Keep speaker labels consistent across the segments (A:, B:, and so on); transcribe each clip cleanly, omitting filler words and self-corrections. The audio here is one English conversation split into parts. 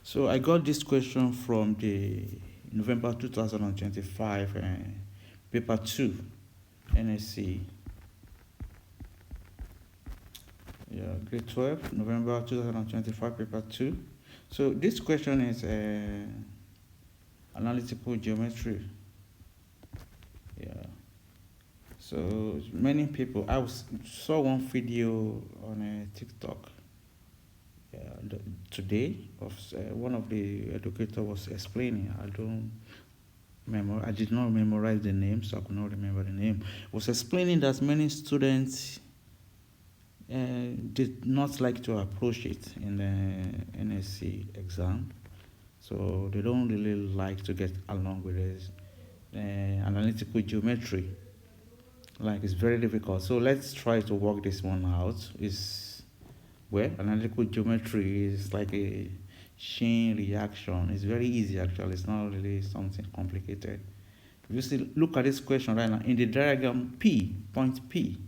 A: So I got this question from the November 2025 paper 2 NSC. Yeah, grade 12, November 2025 paper 2. So this question is analytical geometry. Yeah. So many people, saw one video on TikTok today of one of the educator was explaining. I did not memorize the name, so I could not remember the name. Was explaining that many students did not like to approach it in the NSC exam, so they don't really like to get along with this analytical geometry. Like, it's very difficult. So let's try to work this one out. Analytical geometry is like a chain reaction. It's very easy actually. It's not really something complicated. If you see, look at this question right now in the diagram P, point P.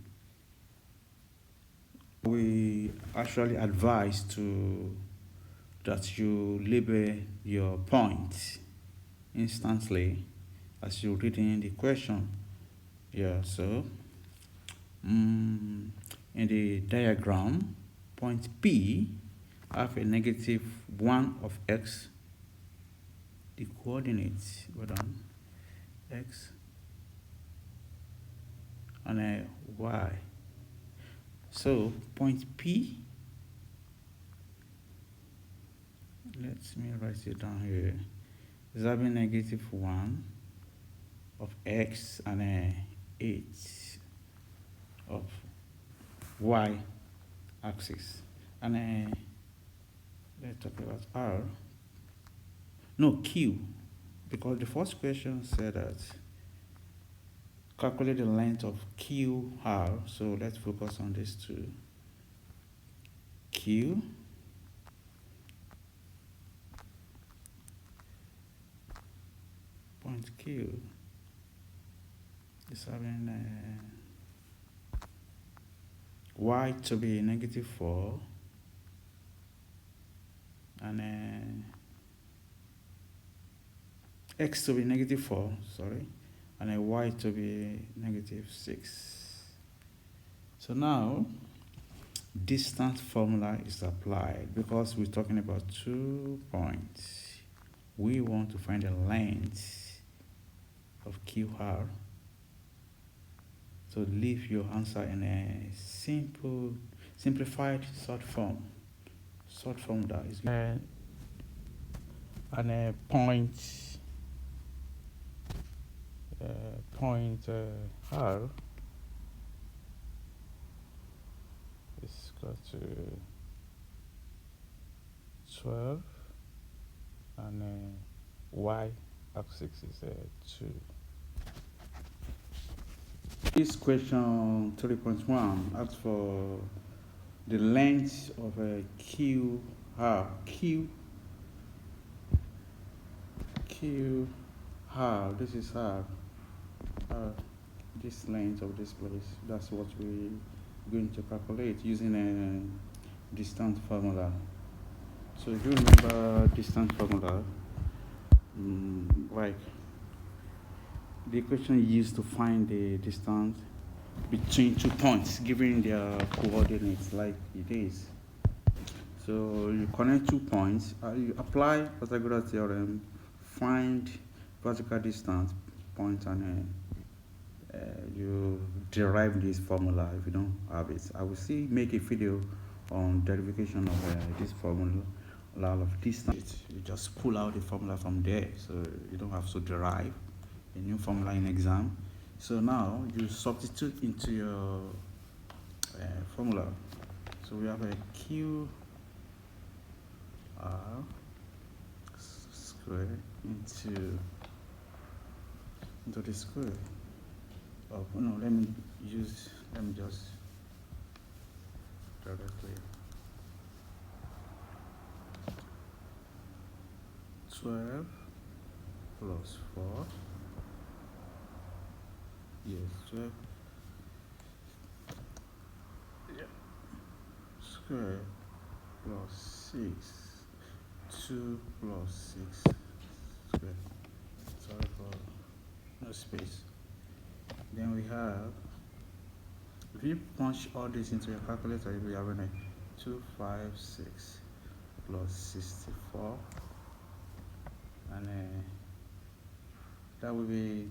A: We actually advise that you label your point instantly as you read in the question. Yeah, so in the diagram, point P have a negative 1 of x, the coordinates, x, and a y. So point P, let me write it down here, is having negative 1 of x and a 8 of y axis. And let's talk about R. No, Q, because the first question said that calculate the length of QR. So let's focus on this two. Q point Q is having y to be negative 4 and x to be negative 4, and a y to be negative 6. So now distance formula is applied because we're talking about 2 points. We want to find the length of QR. So leave your answer in a simplified short form. Short form that is and a point R is equal to 12 and y axis is 2. This question 3.1 asks for the length of a QR. This is R. This length of this place. That's what we're going to calculate using a distance formula. So if you remember distance formula, like the equation used to find the distance between 2 points given their coordinates like it is. So you connect 2 points, you apply Pythagoras theorem, find vertical distance point, and you derive this formula if you don't have it. I will make a video on derivation of this formula of distance. You just pull out the formula from there, so you don't have to derive a new formula in exam. So now you substitute into your formula. So we have a QR square into the square of, let me just directly 12 plus 4, yes, 12 square plus 6 2 plus 6 squared. Sorry for no space. Then we have, if you punch all this into your calculator, you'll be having like 256 plus 64, and that will be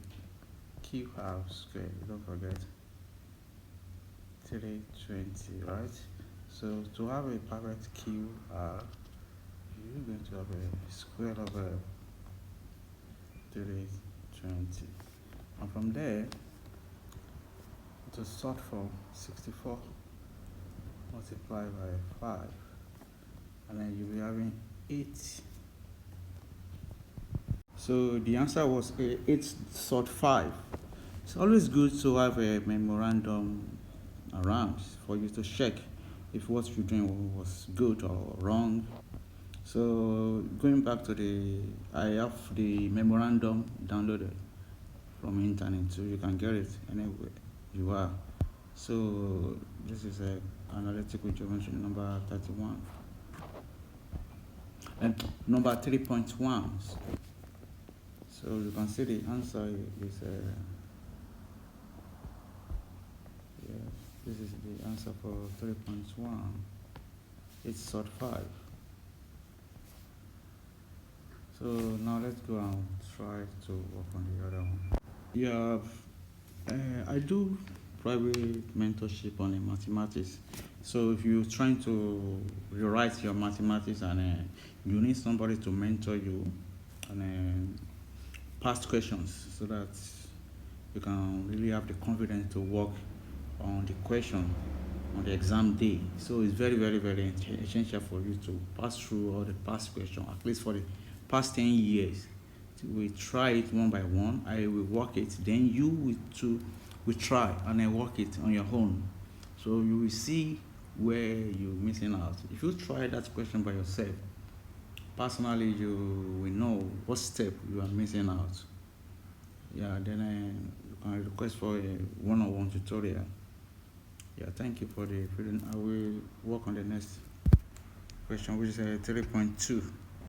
A: q half squared. Don't forget 320, right? So to have a perfect q half, you're going to have a square of 320, and from there to sort from 64 multiplied by 5, and then you'll be having 8. So the answer was 8 sort 5. It's always good to have a memorandum around for you to check if what you're doing was good or wrong. So going back to I have the memorandum downloaded from internet, so you can get it anywhere you are. So this is analytical geometry number 31 and number 3.1. So you can see the answer is this is the answer for 3.1. It's sort 5. So now let's go and try to work on the other one. Yeah, I do private mentorship on mathematics. So if you're trying to rewrite your mathematics and you need somebody to mentor you and past questions, so that you can really have the confidence to work on the question on the exam day. So it's very, very, very essential for you to pass through all the past questions, at least for the past 10 years. We try it one by one. I will work it, then you will try and I work it on your own. So you will see where you're missing out. If you try that question by yourself, personally you will know what step you are missing out. Yeah, then you can request for a one-on-one tutorial. Yeah, thank you for the feeding. I will work on the next question, which is 3.2.